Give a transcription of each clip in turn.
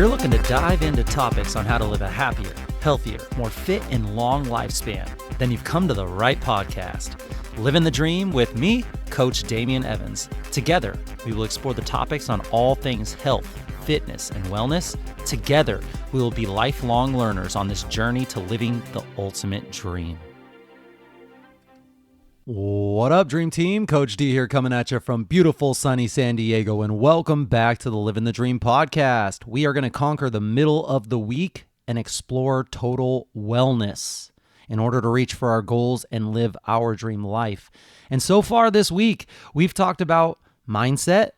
you're looking to dive into topics on how to live a happier, healthier, more fit, and long lifespan, then you've come to the right podcast. Living the Dream with me, Coach Damian Evans. Together, we will explore the topics on all things health, fitness, and wellness. Together, we will be lifelong learners on this journey to living the ultimate dream. What up, Dream Team? Coach D here coming at you from beautiful sunny San Diego, and welcome back to the Living the Dream podcast. We are going to conquer the middle of the week and explore total wellness in order to reach for our goals and live our dream life. And so far this week, we've talked about mindset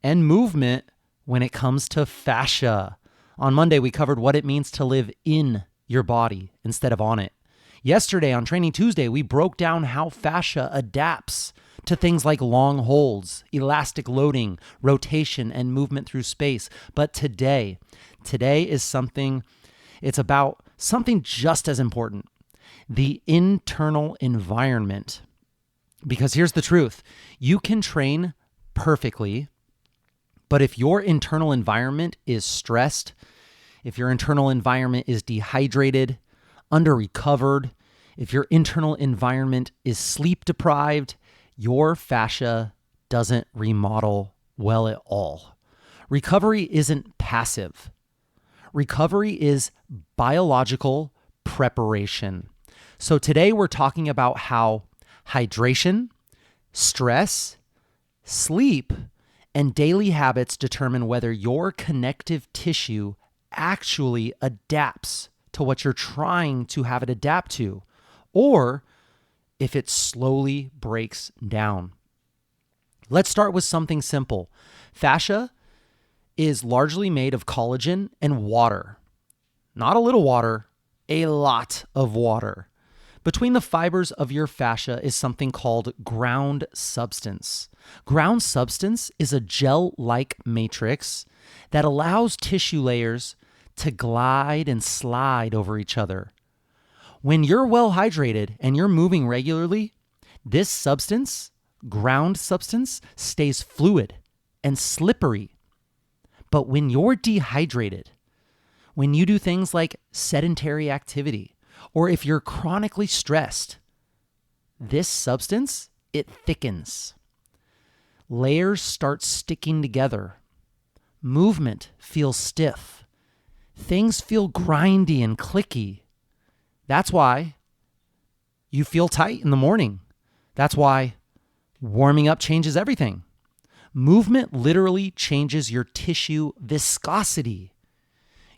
and movement when it comes to fascia. On Monday, we covered what it means to live in your body instead of on it. Yesterday on Training Tuesday, we broke down how fascia adapts to things like long holds, elastic loading, rotation, and movement through space. But today is it's about something just as important, the internal environment. Because here's the truth, you can train perfectly, but if your internal environment is stressed, if your internal environment is dehydrated, under-recovered, if your internal environment is sleep-deprived, your fascia doesn't remodel well at all. Recovery isn't passive. Recovery is biological preparation. So today we're talking about how hydration, stress, sleep, and daily habits determine whether your connective tissue actually adapts to what you're trying to have it adapt to, or if it slowly breaks down. Let's start with something simple. Fascia is largely made of collagen and water. Not a little water, a lot of water. Between the fibers of your fascia is something called ground substance. Ground substance is a gel-like matrix that allows tissue layers to glide and slide over each other. When you're well hydrated and you're moving regularly, this substance, ground substance, stays fluid and slippery. But when you're dehydrated, when you do things like sedentary activity, or if you're chronically stressed, this substance, it thickens. Layers start sticking together. Movement feels stiff. Things feel grindy and clicky. That's why you feel tight in the morning. That's why warming up changes everything. Movement literally changes your tissue viscosity.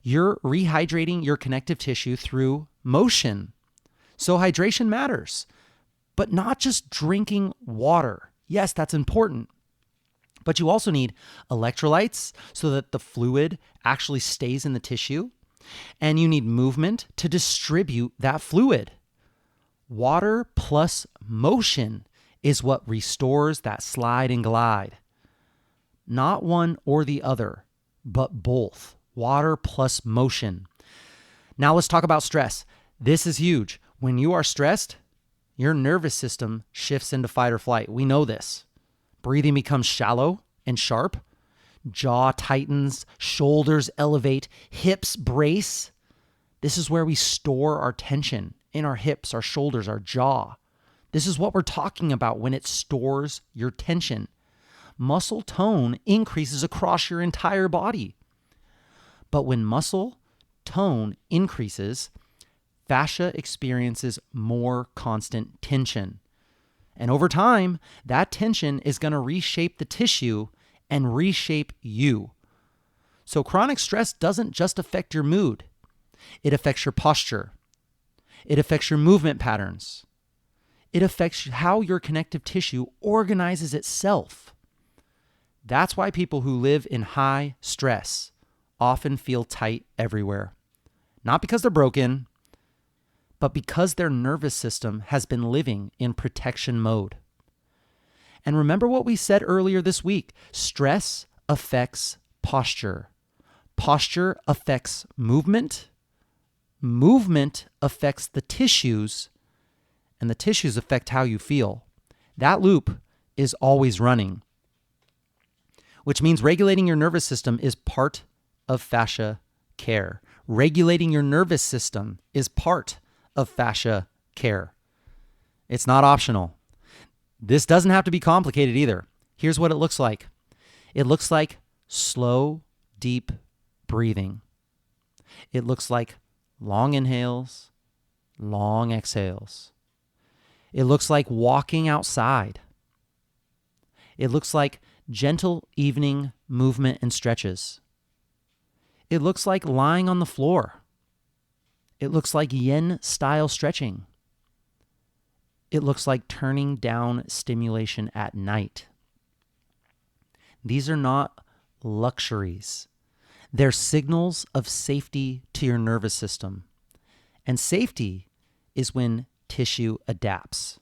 You're rehydrating your connective tissue through motion. So hydration matters, but not just drinking water. Yes, that's important. But you also need electrolytes so that the fluid actually stays in the tissue. And you need movement to distribute that fluid. Water plus motion is what restores that slide and glide. Not one or the other, but both. Water plus motion. Now let's talk about stress. This is huge. When you are stressed, your nervous system shifts into fight or flight. We know this. Breathing becomes shallow and sharp. Jaw tightens, shoulders elevate, hips brace. This is where we store our tension in our hips, our shoulders, our jaw. This is what we're talking about when it stores your tension. Muscle tone increases across your entire body. But when muscle tone increases, fascia experiences more constant tension. And over time, that tension is going to reshape the tissue and reshape you. So chronic stress doesn't just affect your mood. It affects your posture. It affects your movement patterns. It affects how your connective tissue organizes itself. That's why people who live in high stress often feel tight everywhere. Not because they're broken, but because their nervous system has been living in protection mode. And remember what we said earlier this week, stress affects posture. Posture affects movement. Movement affects the tissues, and the tissues affect how you feel. That loop is always running, which means regulating your nervous system is part of fascia care. Regulating your nervous system is part of fascia care. It's not optional. This doesn't have to be complicated either. Here's what it looks like. It looks like slow, deep breathing. It looks like long inhales, long exhales. It looks like walking outside. It looks like gentle evening movement and stretches. It looks like lying on the floor. It looks like yin-style stretching. It looks like turning down stimulation at night. These are not luxuries. They're signals of safety to your nervous system. And safety is when tissue adapts.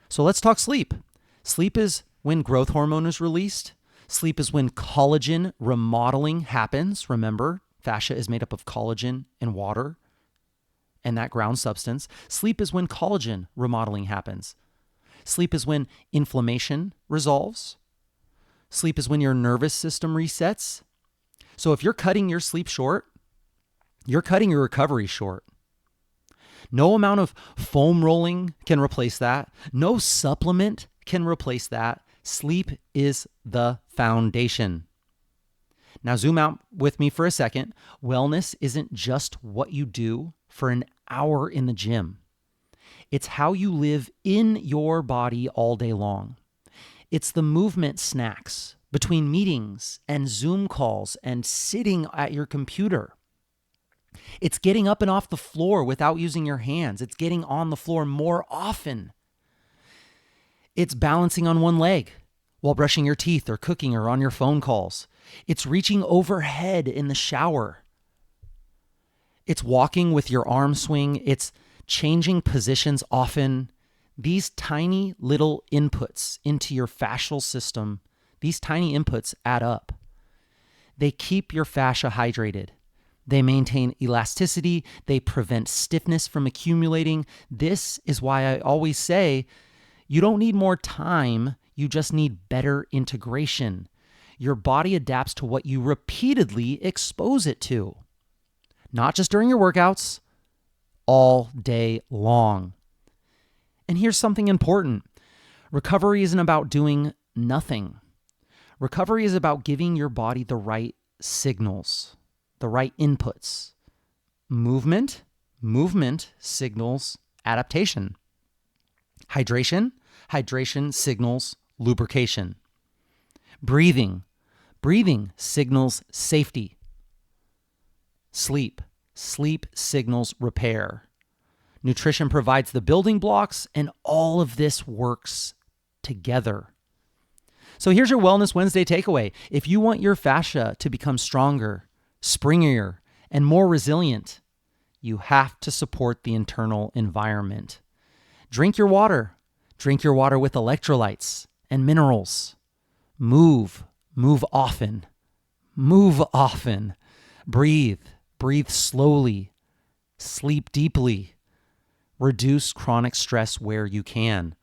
So let's talk sleep. Sleep is when growth hormone is released. Sleep is when collagen remodeling happens. Remember, fascia is made up of collagen and water and that ground substance. Sleep is when collagen remodeling happens. Sleep is when inflammation resolves. Sleep is when your nervous system resets. So if you're cutting your sleep short, you're cutting your recovery short. No amount of foam rolling can replace that. No supplement can replace that. Sleep is the foundation. Now zoom out with me for a second. Wellness isn't just what you do for an hour in the gym. It's how you live in your body all day long. It's the movement snacks between meetings and Zoom calls and sitting at your computer. It's getting up and off the floor without using your hands. It's getting on the floor more often. It's balancing on one leg while brushing your teeth or cooking or on your phone calls. It's reaching overhead in the shower. It's walking with your arm swing. It's changing positions often. These tiny little inputs into your fascial system, these tiny inputs add up. They keep your fascia hydrated. They maintain elasticity. They prevent stiffness from accumulating. This is why I always say, you don't need more time. You just need better integration. Your body adapts to what you repeatedly expose it to. Not just during your workouts, all day long. And here's something important. Recovery isn't about doing nothing. Recovery is about giving your body the right signals, the right inputs. Movement signals adaptation. Hydration signals lubrication. Breathing signals safety. Sleep signals repair. Nutrition provides the building blocks, and all of this works together. So here's your Wellness Wednesday takeaway. If you want your fascia to become stronger, springier, and more resilient, you have to support the internal environment. Drink your water. Drink your water with electrolytes and minerals. Move often. Breathe slowly. Sleep deeply. Reduce chronic stress where you can.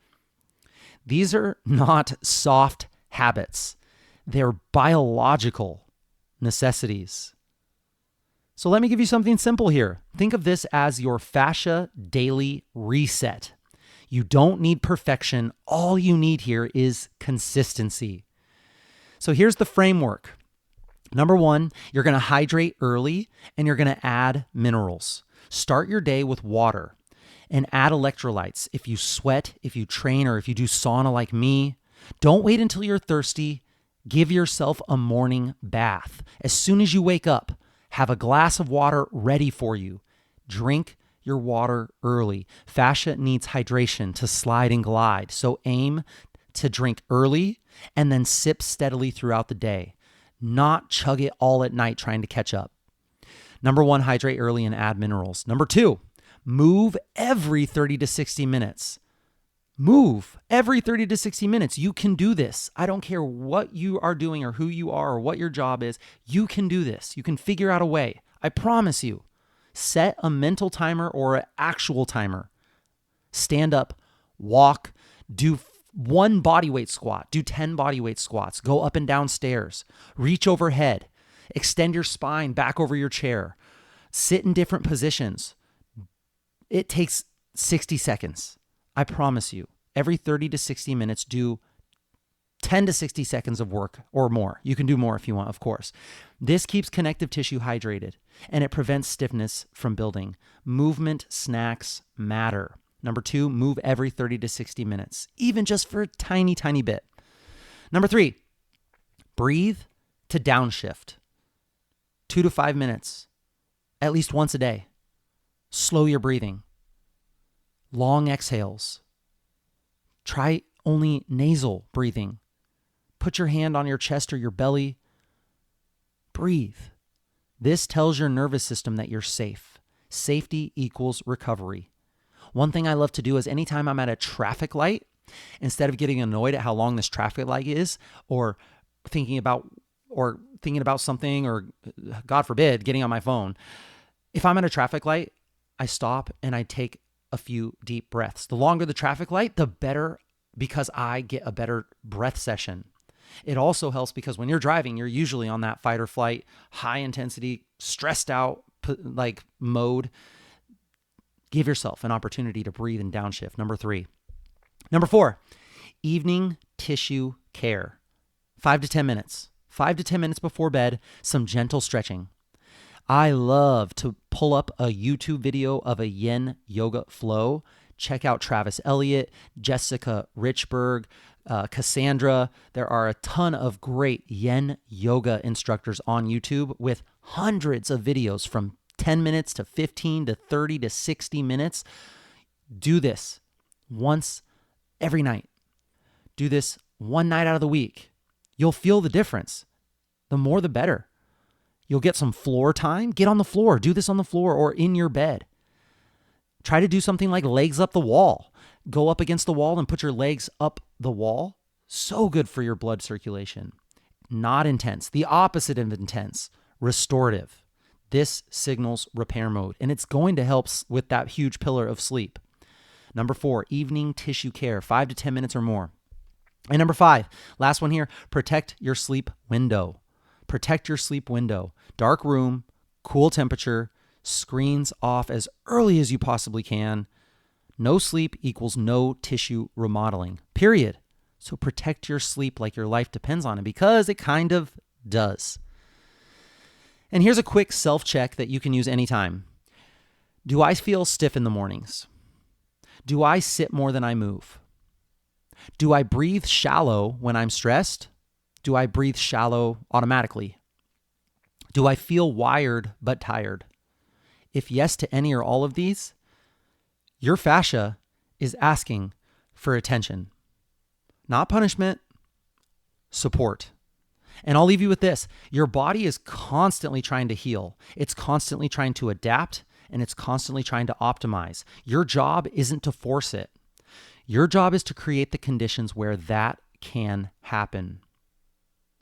These are not soft habits. They're biological necessities. So let me give you something simple here. Think of this as your fascia daily reset. You don't need perfection. All you need here is consistency. So here's the framework. Number one, you're going to hydrate early and you're going to add minerals. Start your day with water and add electrolytes. If you sweat, if you train, or if you do sauna like me, don't wait until you're thirsty. Give yourself a morning bath. As soon as you wake up, have a glass of water ready for you. Drink your water early. Fascia needs hydration to slide and glide. So aim to drink early and then sip steadily throughout the day. Not chug it all at night trying to catch up. Number one, hydrate early and add minerals. Number two, move every 30 to 60 minutes. Move every 30 to 60 minutes. You can do this. I don't care what you are doing or who you are or what your job is. You can do this. You can figure out a way. I promise you. Set a mental timer or an actual timer. Stand up, walk, do one bodyweight squat, do 10 bodyweight squats, go up and down stairs, reach overhead, Extend your spine back over your chair. Sit in different positions. It takes 60 seconds. I promise you. Every 30 to 60 minutes, do 10 to 60 seconds of work or more. You can do more if you want, of course. This keeps connective tissue hydrated, and it prevents stiffness from building. Movement snacks matter. Number 2, move every 30 to 60 minutes, even just for a tiny, tiny bit. Number 3, breathe to downshift. 2 to 5 minutes, at least once a day. Slow your breathing. Long exhales. Try only nasal breathing. Put your hand on your chest or your belly. Breathe. This tells your nervous system that you're safe. Safety equals recovery. One thing I love to do is anytime I'm at a traffic light, instead of getting annoyed at how long this traffic light is, or thinking about something, or God forbid, getting on my phone, if I'm at a traffic light, I stop and I take a few deep breaths. The longer the traffic light, the better, because I get a better breath session. It also helps because when you're driving, you're usually on that fight or flight, high intensity, stressed out mode. Give yourself an opportunity to breathe and downshift. Number 3. Number 4, evening tissue care. 5 to 10 minutes. 5 to 10 minutes before bed, some gentle stretching. I love to pull up a YouTube video of a yin yoga flow. Check out Travis Elliott, Jessica Richberg, Cassandra. There are a ton of great yin yoga instructors on YouTube with hundreds of videos from 10 minutes to 15 to 30 to 60 minutes. Do this once every night. Do this one night out of the week. You'll feel the difference. The more, the better. You'll get some floor time. Get on the floor. Do this on the floor or in your bed. Try to do something like legs up the wall. Go up against the wall and put your legs up the wall. So good for your blood circulation. Not intense. The opposite of intense. Restorative. This signals repair mode, and it's going to help with that huge pillar of sleep. Number 4, evening tissue care, 5 to 10 minutes or more. And number 5, last one here, protect your sleep window. Protect your sleep window. Dark room, cool temperature, screens off as early as you possibly can. No sleep equals no tissue remodeling, period. So protect your sleep like your life depends on it, because it kind of does. And here's a quick self-check that you can use anytime. Do I feel stiff in the mornings? Do I sit more than I move? Do I breathe shallow when I'm stressed? Do I breathe shallow automatically? Do I feel wired but tired? If yes to any or all of these, your fascia is asking for attention. Not punishment, support. And I'll leave you with this. Your body is constantly trying to heal. It's constantly trying to adapt, and it's constantly trying to optimize. Your job isn't to force it. Your job is to create the conditions where that can happen.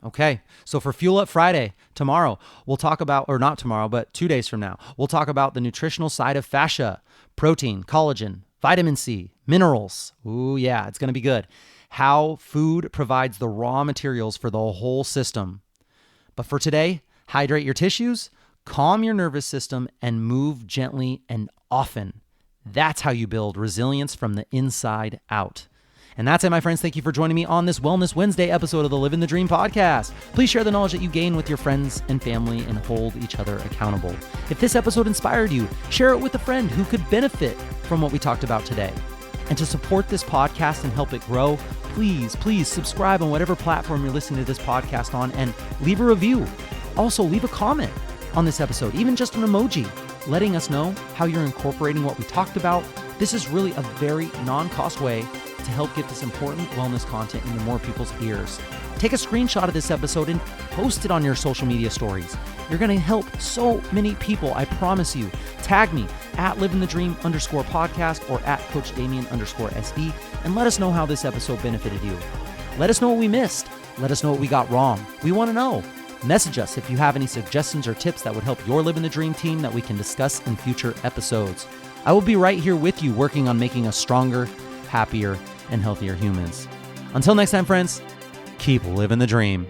Okay, so for Fuel Up Friday, tomorrow, we'll talk about, or not tomorrow, but 2 days from now, we'll talk about the nutritional side of fascia, protein, collagen, vitamin C, minerals. Ooh, yeah, it's going to be good. How food provides the raw materials for the whole system. But for today, hydrate your tissues, calm your nervous system, and move gently and often. That's how you build resilience from the inside out. And that's it, my friends. Thank you for joining me on this Wellness Wednesday episode of the Living the Dream podcast. Please share the knowledge that you gain with your friends and family and hold each other accountable. If this episode inspired you, share it with a friend who could benefit from what we talked about today. And to support this podcast and help it grow, please subscribe on whatever platform you're listening to this podcast on and leave a review. Also, leave a comment on this episode, even just an emoji, letting us know how you're incorporating what we talked about. This is really a very non-cost way to help get this important wellness content into more people's ears. Take a screenshot of this episode and post it on your social media stories. You're going to help so many people, I promise you. Tag me at livingthedream_podcast or at Coach Damien_SD and let us know how this episode benefited you. Let us know what we missed. Let us know what we got wrong. We want to know. Message us if you have any suggestions or tips that would help your Living the Dream team that we can discuss in future episodes. I will be right here with you working on making us stronger, happier, and healthier humans. Until next time, friends, keep living the dream.